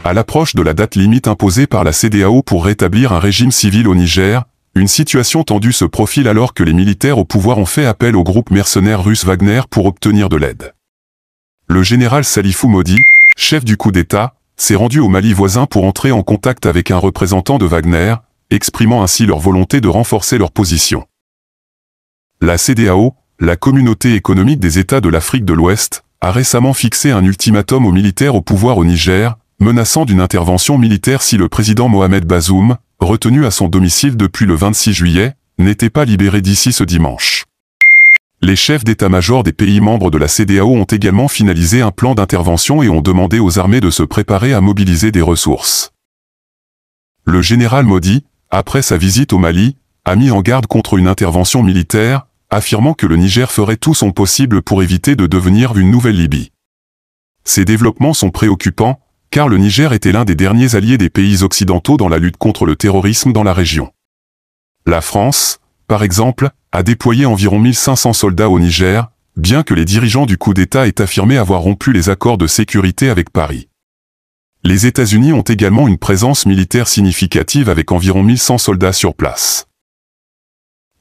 À l'approche de la date limite imposée par la CEDEAO pour rétablir un régime civil au Niger, une situation tendue se profile alors que les militaires au pouvoir ont fait appel au groupe mercenaire russe Wagner pour obtenir de l'aide. Le général Salifou Modi, chef du coup d'État, s'est rendu au Mali voisin pour entrer en contact avec un représentant de Wagner, exprimant ainsi leur volonté de renforcer leur position. La CEDEAO, la Communauté économique des États de l'Afrique de l'Ouest, a récemment fixé un ultimatum aux militaires au pouvoir au Niger, menaçant d'une intervention militaire si le président Mohamed Bazoum, retenu à son domicile depuis le 26 juillet, n'était pas libéré d'ici ce dimanche. Les chefs d'état-major des pays membres de la CEDEAO ont également finalisé un plan d'intervention et ont demandé aux armées de se préparer à mobiliser des ressources. Le général Modi, après sa visite au Mali, a mis en garde contre une intervention militaire, affirmant que le Niger ferait tout son possible pour éviter de devenir une nouvelle Libye. Ces développements sont préoccupants, car le Niger était l'un des derniers alliés des pays occidentaux dans la lutte contre le terrorisme dans la région. La France, par exemple, a déployé environ 1500 soldats au Niger, bien que les dirigeants du coup d'État aient affirmé avoir rompu les accords de sécurité avec Paris. Les États-Unis ont également une présence militaire significative avec environ 1100 soldats sur place.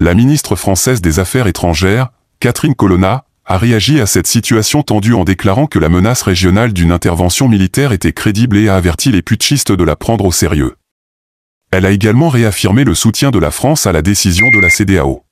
La ministre française des Affaires étrangères, Catherine Colonna, a réagi à cette situation tendue en déclarant que la menace régionale d'une intervention militaire était crédible et a averti les putschistes de la prendre au sérieux. Elle a également réaffirmé le soutien de la France à la décision de la CEDEAO.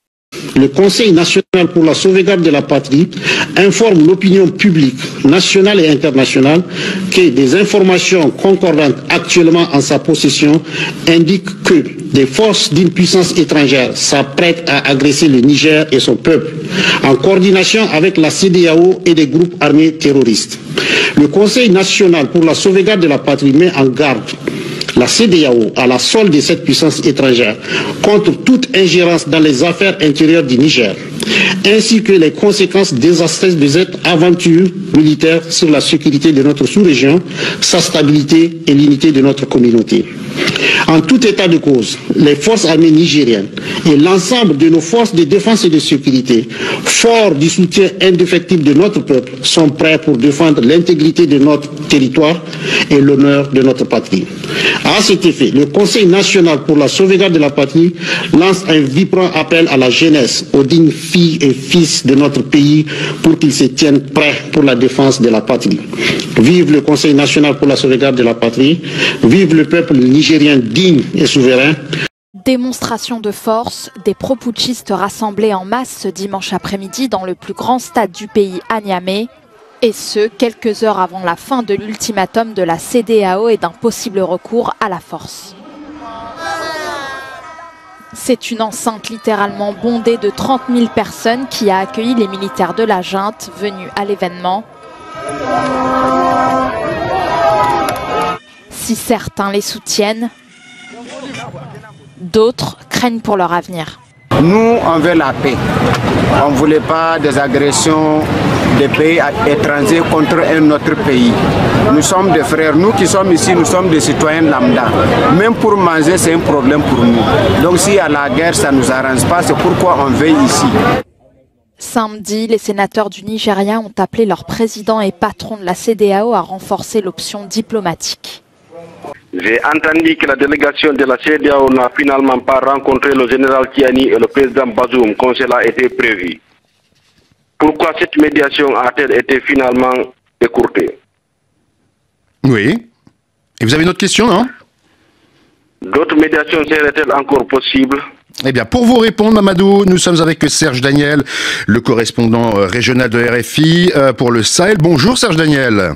Le Conseil national pour la sauvegarde de la patrie informe l'opinion publique nationale et internationale que des informations concordantes actuellement en sa possession indiquent que des forces d'une puissance étrangère s'apprêtent à agresser le Niger et son peuple, en coordination avec la CEDEAO et des groupes armés terroristes. Le Conseil national pour la sauvegarde de la patrie met en garde la CEDEAO à la solde de cette puissance étrangère contre toute ingérence dans les affaires intérieures du Niger, ainsi que les conséquences désastreuses de cette aventure militaire sur la sécurité de notre sous-région, sa stabilité et l'unité de notre communauté. En tout état de cause, les forces armées nigériennes et l'ensemble de nos forces de défense et de sécurité, forts du soutien indéfectible de notre peuple, sont prêts pour défendre l'intégrité de notre territoire et l'honneur de notre patrie. À cet effet, le Conseil national pour la sauvegarde de la patrie lance un vibrant appel à la jeunesse, aux dignes filles et fils de notre pays pour qu'ils se tiennent prêts pour la défense de la patrie. Vive le Conseil national pour la sauvegarde de la patrie, vive le peuple nigérien digne et souverain. Démonstration de force, des pro-putschistes rassemblés en masse ce dimanche après-midi dans le plus grand stade du pays à Niamey, et ce, quelques heures avant la fin de l'ultimatum de la CEDEAO et d'un possible recours à la force. C'est une enceinte littéralement bondée de 30 000 personnes qui a accueilli les militaires de la junte venus à l'événement. Si certains les soutiennent, d'autres craignent pour leur avenir. Nous, on veut la paix. On ne voulait pas des agressions des pays étrangers contre un autre pays. Nous sommes des frères. Nous qui sommes ici, nous sommes des citoyens lambda. Même pour manger, c'est un problème pour nous. Donc s'il y a la guerre, ça ne nous arrange pas. C'est pourquoi on veille ici. Samedi, les sénateurs du Nigeria ont appelé leur président et patron de la CEDEAO à renforcer l'option diplomatique. J'ai entendu que la délégation de la CEDEAO n'a finalement pas rencontré le général Tiani et le président Bazoum comme cela était prévu. Pourquoi cette médiation a-t-elle été finalement écourtée? Oui. Et vous avez une autre question, non? D'autres médiations seraient-elles encore possibles? Eh bien, pour vous répondre, Mamadou, nous sommes avec Serge Daniel, le correspondant régional de RFI pour le Sahel. Bonjour Serge Daniel.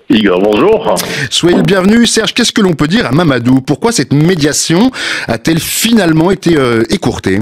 Igor, bonjour. Soyez le bienvenu. Serge, qu'est-ce que l'on peut dire à Mamadou? Pourquoi cette médiation a-t-elle finalement été écourtée?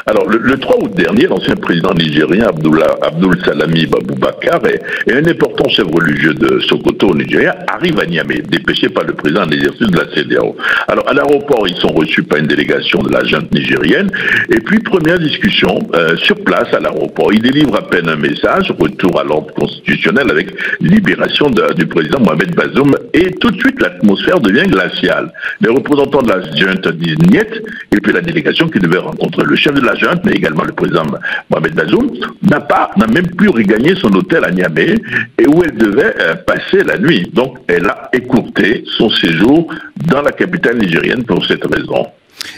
Alors, le 3 août dernier, l'ancien président nigérien Abdul Salami Boubacar et un important chef religieux de Sokoto au Nigeria arrivent à Niamey, dépêchés par le président en exercice de la CEDEAO. Alors, à l'aéroport, ils sont reçus par une délégation de la junte nigérienne. Et puis, première discussion, sur place à l'aéroport. Ils délivrent à peine un message, retour à l'ordre constitutionnel avec libération du président Mohamed Bazoum. Et tout de suite, l'atmosphère devient glaciale. Les représentants de la junte disent niet, et puis la délégation qui devait rencontrer le chef de de la junte, mais également le président Mohamed Bazoum, n'a même plus regagné son hôtel à Niamey et où elle devait passer la nuit. Donc elle a écourté son séjour dans la capitale nigérienne pour cette raison.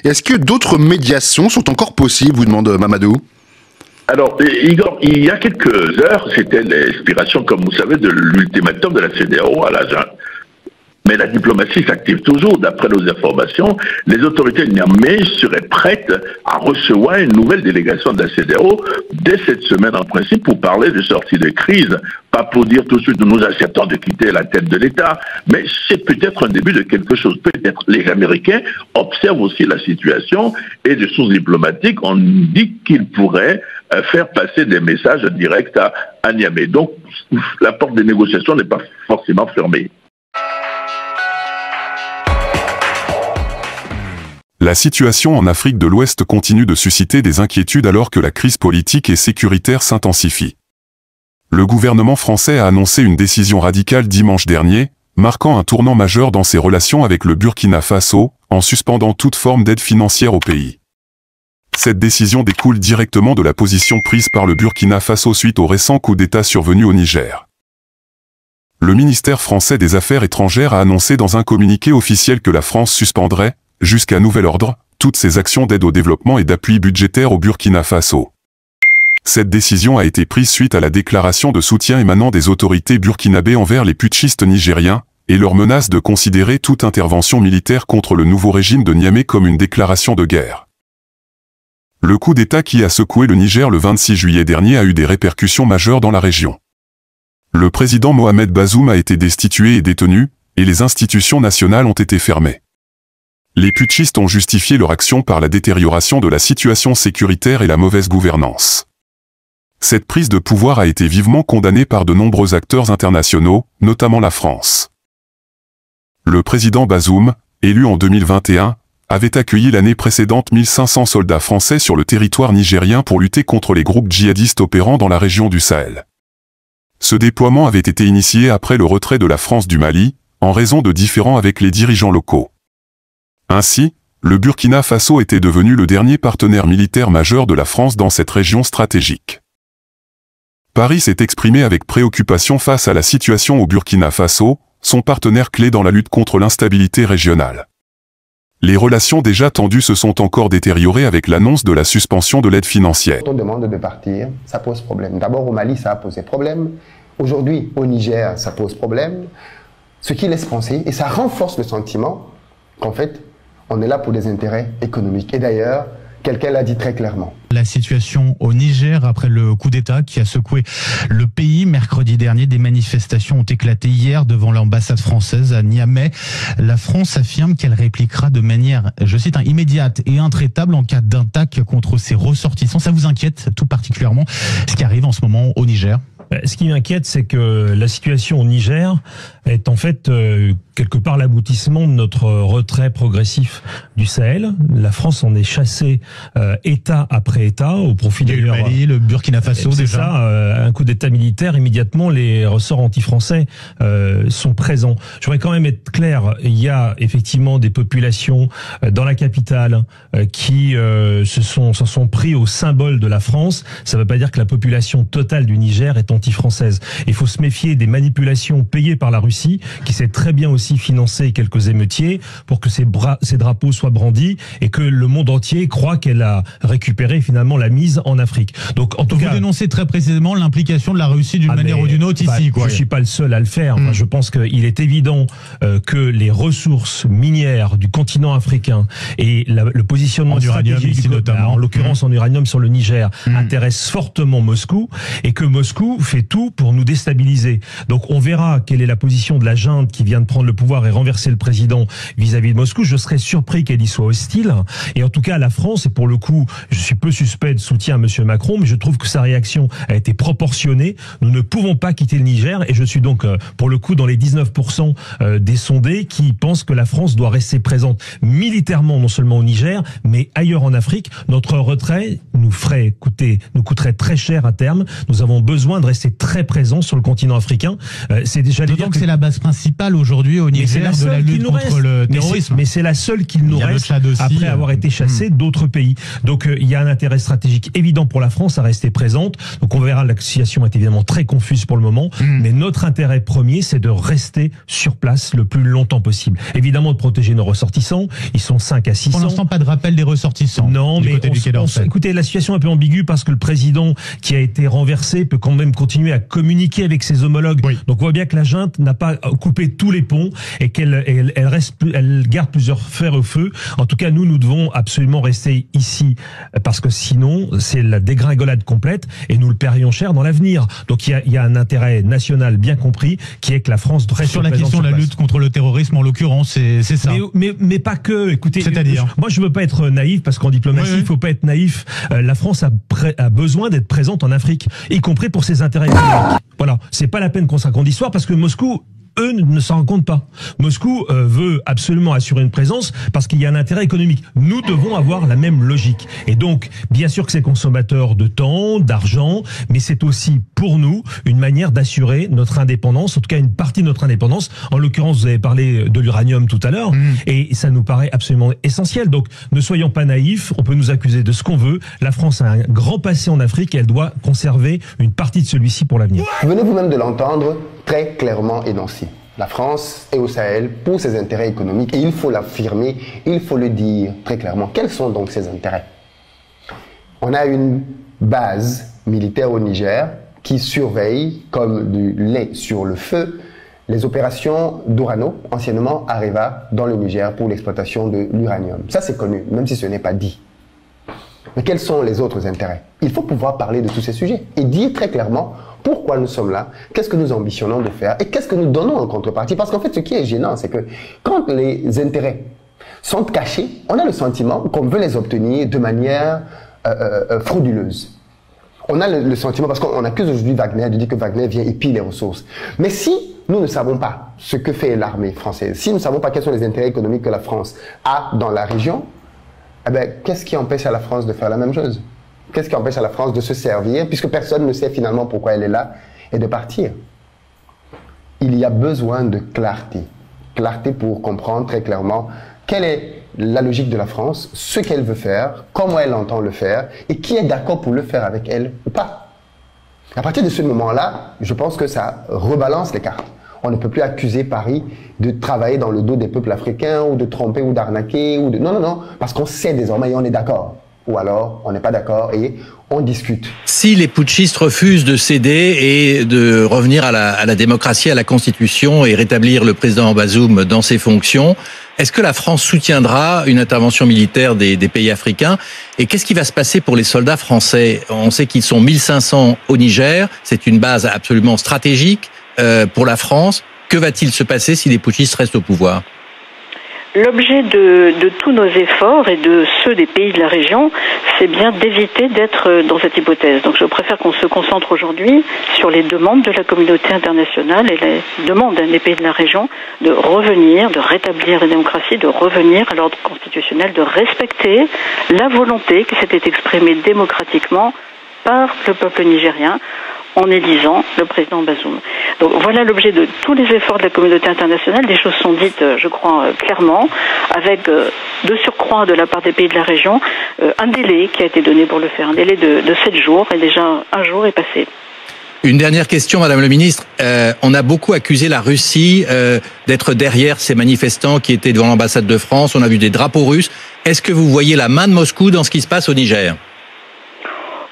Est-ce que d'autres médiations sont encore possibles, vous demande Mamadou? Alors, Igor, il y a quelques heures, c'était l'expiration, comme vous savez, de l'ultimatum de la CEDEAO à la junte. Mais la diplomatie s'active toujours. D'après nos informations, les autorités de Niamey seraient prêtes à recevoir une nouvelle délégation de la CEDEAO dès cette semaine en principe pour parler de sortie de crise. Pas pour dire tout de suite nous acceptons de quitter la tête de l'État, mais c'est peut-être un début de quelque chose. Peut-être les Américains observent aussi la situation et de sources diplomatiques, on dit qu'ils pourraient faire passer des messages directs à Niamey. Donc la porte des négociations n'est pas forcément fermée. La situation en Afrique de l'Ouest continue de susciter des inquiétudes alors que la crise politique et sécuritaire s'intensifie. Le gouvernement français a annoncé une décision radicale dimanche dernier, marquant un tournant majeur dans ses relations avec le Burkina Faso, en suspendant toute forme d'aide financière au pays. Cette décision découle directement de la position prise par le Burkina Faso suite au récent coup d'État survenu au Niger. Le ministère français des Affaires étrangères a annoncé dans un communiqué officiel que la France suspendrait, jusqu'à nouvel ordre, toutes ses actions d'aide au développement et d'appui budgétaire au Burkina Faso. Cette décision a été prise suite à la déclaration de soutien émanant des autorités burkinabées envers les putschistes nigériens, et leur menace de considérer toute intervention militaire contre le nouveau régime de Niamey comme une déclaration de guerre. Le coup d'État qui a secoué le Niger le 26 juillet dernier a eu des répercussions majeures dans la région. Le président Mohamed Bazoum a été destitué et détenu, et les institutions nationales ont été fermées. Les putschistes ont justifié leur action par la détérioration de la situation sécuritaire et la mauvaise gouvernance. Cette prise de pouvoir a été vivement condamnée par de nombreux acteurs internationaux, notamment la France. Le président Bazoum, élu en 2021, avait accueilli l'année précédente 1500 soldats français sur le territoire nigérien pour lutter contre les groupes djihadistes opérant dans la région du Sahel. Ce déploiement avait été initié après le retrait de la France du Mali, en raison de différends avec les dirigeants locaux. Ainsi, le Burkina Faso était devenu le dernier partenaire militaire majeur de la France dans cette région stratégique. Paris s'est exprimé avec préoccupation face à la situation au Burkina Faso, son partenaire clé dans la lutte contre l'instabilité régionale. Les relations déjà tendues se sont encore détériorées avec l'annonce de la suspension de l'aide financière. Quand on demande de partir, ça pose problème. D'abord au Mali, ça a posé problème. Aujourd'hui, au Niger, ça pose problème. Ce qui laisse penser, et ça renforce le sentiment qu'en fait, on est là pour des intérêts économiques. Et d'ailleurs, quelqu'un l'a dit très clairement. La situation au Niger après le coup d'État qui a secoué le pays mercredi dernier. Des manifestations ont éclaté hier devant l'ambassade française à Niamey. La France affirme qu'elle répliquera de manière, je cite, immédiate et intraitable en cas d'attaque contre ses ressortissants. Ça vous inquiète tout particulièrement ce qui arrive en ce moment au Niger ? Ce qui m'inquiète, c'est que la situation au Niger est en fait quelque part l'aboutissement de notre retrait progressif du Sahel. La France en est chassée État après État au profit du Mali, le Burkina Faso déjà. C'est ça, un coup d'État militaire, immédiatement les ressorts anti-français sont présents. Je voudrais quand même être clair, il y a effectivement des populations dans la capitale qui s'en sont pris au symbole de la France. Ça ne veut pas dire que la population totale du Niger est anti-française. Il faut se méfier des manipulations payées par la Russie, qui sait très bien aussi financer quelques émeutiers pour que ces drapeaux soient brandis et que le monde entier croit qu'elle a récupéré finalement la mise en Afrique. Donc en tout cas, vous dénoncez très précisément l'implication de la Russie d'une manière ou d'une autre ici. Je suis pas le seul à le faire. Enfin, je pense qu'il est évident que les ressources minières du continent africain et le positionnement stratégique notamment, en l'occurrence en uranium sur le Niger, intéressent fortement Moscou et que Moscou fait tout pour nous déstabiliser. Donc on verra quelle est la position de la junte qui vient de prendre le pouvoir et renverser le président vis-à-vis de Moscou. Je serais surpris qu'elle y soit hostile. Et en tout cas, la France, et pour le coup, je suis peu suspect de soutien à M. Macron, mais je trouve que sa réaction a été proportionnée. Nous ne pouvons pas quitter le Niger et je suis donc pour le coup dans les 19% des sondés qui pensent que la France doit rester présente militairement non seulement au Niger mais ailleurs en Afrique. Notre retrait nous coûterait très cher à terme. Nous avons besoin de rester très présents sur le continent africain. C'est déjà d'autant que c'est la base principale aujourd'hui au Niger de la lutte contre le terrorisme. Mais c'est la seule qu'il nous reste après avoir été chassé d'autres pays. Donc il y a un intérêt stratégique évident pour la France à rester présente. Donc on verra, la situation est évidemment très confuse pour le moment, mais notre intérêt premier, c'est de rester sur place le plus longtemps possible. Évidemment de protéger nos ressortissants, ils sont 5 à 600. Pour l'instant, pas de rappel des ressortissants. Non, mais écoutez, la situation est un peu ambiguë parce que le président qui a été renversé peut quand même continuer à communiquer avec ses homologues. Oui. Donc on voit bien que la junte n'a pas coupé tous les ponts et qu'elle garde plusieurs fers au feu. En tout cas, nous devons absolument rester ici parce que sinon, c'est la dégringolade complète et nous le paierions cher dans l'avenir. Donc il y a un intérêt national bien compris qui est que la France reste sur la question de la lutte contre le terrorisme en l'occurrence, c'est ça. Mais pas que. Écoutez, c'est-à-dire, moi je veux pas être naïf parce qu'en diplomatie, il faut pas être naïf. La France a besoin d'être présente en Afrique, y compris pour ses intérêts économiques. Voilà, c'est pas la peine qu'on se raconte d'histoire parce que Moscou, eux, ne s'en rendent compte pas. Moscou veut absolument assurer une présence parce qu'il y a un intérêt économique. Nous devons avoir la même logique. Et donc, bien sûr que c'est consommateur de temps, d'argent, mais c'est aussi pour nous une manière d'assurer notre indépendance, en tout cas une partie de notre indépendance. En l'occurrence, vous avez parlé de l'uranium tout à l'heure, et ça nous paraît absolument essentiel. Donc, ne soyons pas naïfs, on peut nous accuser de ce qu'on veut. La France a un grand passé en Afrique et elle doit conserver une partie de celui-ci pour l'avenir. Vous venez vous-même de l'entendre très clairement énoncé. La France est au Sahel pour ses intérêts économiques et il faut l'affirmer, il faut le dire très clairement. Quels sont donc ces intérêts? On a une base militaire au Niger qui surveille, comme du lait sur le feu, les opérations d'Orano, anciennement Areva, dans le Niger pour l'exploitation de l'uranium. Ça c'est connu, même si ce n'est pas dit. Mais quels sont les autres intérêts? Il faut pouvoir parler de tous ces sujets et dire très clairement pourquoi nous sommes là, qu'est-ce que nous ambitionnons de faire et qu'est-ce que nous donnons en contrepartie. Parce qu'en fait, ce qui est gênant, c'est que quand les intérêts sont cachés, on a le sentiment qu'on veut les obtenir de manière frauduleuse. On a le sentiment, parce qu'on accuse aujourd'hui Wagner de dire que Wagner vient et pille les ressources. Mais si nous ne savons pas ce que fait l'armée française, si nous ne savons pas quels sont les intérêts économiques que la France a dans la région, eh bien, qu'est-ce qui empêche à la France de faire la même chose? Qu'est-ce qui empêche à la France de se servir, puisque personne ne sait finalement pourquoi elle est là, et de partir? Il y a besoin de clarté. Clarté pour comprendre très clairement quelle est la logique de la France, ce qu'elle veut faire, comment elle entend le faire, et qui est d'accord pour le faire avec elle ou pas. À partir de ce moment-là, je pense que ça rebalance les cartes. On ne peut plus accuser Paris de travailler dans le dos des peuples africains, ou de tromper, ou d'arnaquer, ou de... Non, non, non, parce qu'on sait désormais et on est d'accord. Ou alors, on n'est pas d'accord et on discute. Si les putschistes refusent de céder et de revenir à la démocratie, à la Constitution et rétablir le président Bazoum dans ses fonctions, est-ce que la France soutiendra une intervention militaire des pays africains? Et qu'est-ce qui va se passer pour les soldats français? On sait qu'ils sont 1500 au Niger, c'est une base absolument stratégique pour la France. Que va-t-il se passer si les putschistes restent au pouvoir? L'objet de tous nos efforts et de ceux des pays de la région, c'est bien d'éviter d'être dans cette hypothèse. Donc je préfère qu'on se concentre aujourd'hui sur les demandes de la communauté internationale et les demandes des pays de la région de revenir, de rétablir la démocratie, de revenir à l'ordre constitutionnel, de respecter la volonté qui s'était exprimée démocratiquement par le peuple nigérien en élisant le président Bazoum. Donc voilà l'objet de tous les efforts de la communauté internationale. Des choses sont dites, je crois, clairement, avec de surcroît de la part des pays de la région, un délai qui a été donné pour le faire, un délai de 7 jours, et déjà un jour est passé. Une dernière question, Madame le Ministre. On a beaucoup accusé la Russie d'être derrière ces manifestants qui étaient devant l'ambassade de France. On a vu des drapeaux russes. Est-ce que vous voyez la main de Moscou dans ce qui se passe au Niger ?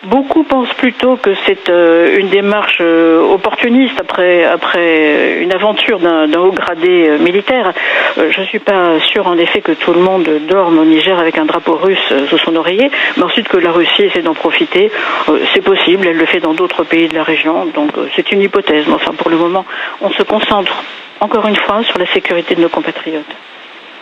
Beaucoup pensent plutôt que c'est une démarche opportuniste après une aventure d'un haut gradé militaire. Je suis pas sûr en effet que tout le monde dorme au Niger avec un drapeau russe sous son oreiller, mais ensuite que la Russie essaie d'en profiter, c'est possible, elle le fait dans d'autres pays de la région, donc c'est une hypothèse. Mais enfin pour le moment, on se concentre encore une fois sur la sécurité de nos compatriotes.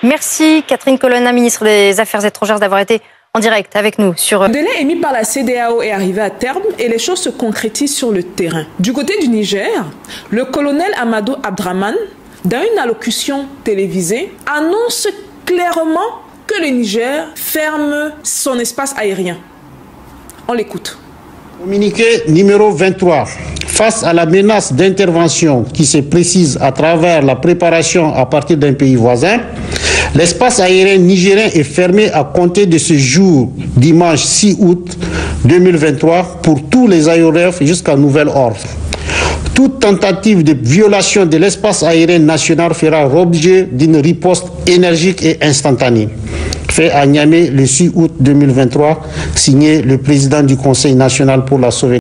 Merci Catherine Colonna, ministre des Affaires étrangères, d'avoir été en direct avec nous sur... Le délai émis par la CEDEAO est arrivé à terme et les choses se concrétisent sur le terrain. Du côté du Niger, le colonel Amadou Abdraman, dans une allocution télévisée, annonce clairement que le Niger ferme son espace aérien. On l'écoute. Communiqué numéro 23. Face à la menace d'intervention qui se précise à travers la préparation à partir d'un pays voisin, l'espace aérien nigérien est fermé à compter de ce jour, dimanche 6 août 2023, pour tous les aéronefs jusqu'à nouvel ordre. Toute tentative de violation de l'espace aérien national fera l'objet d'une riposte énergique et instantanée. Fait à Niamey le 6 août 2023, signé le président du Conseil national pour la sauvegarde.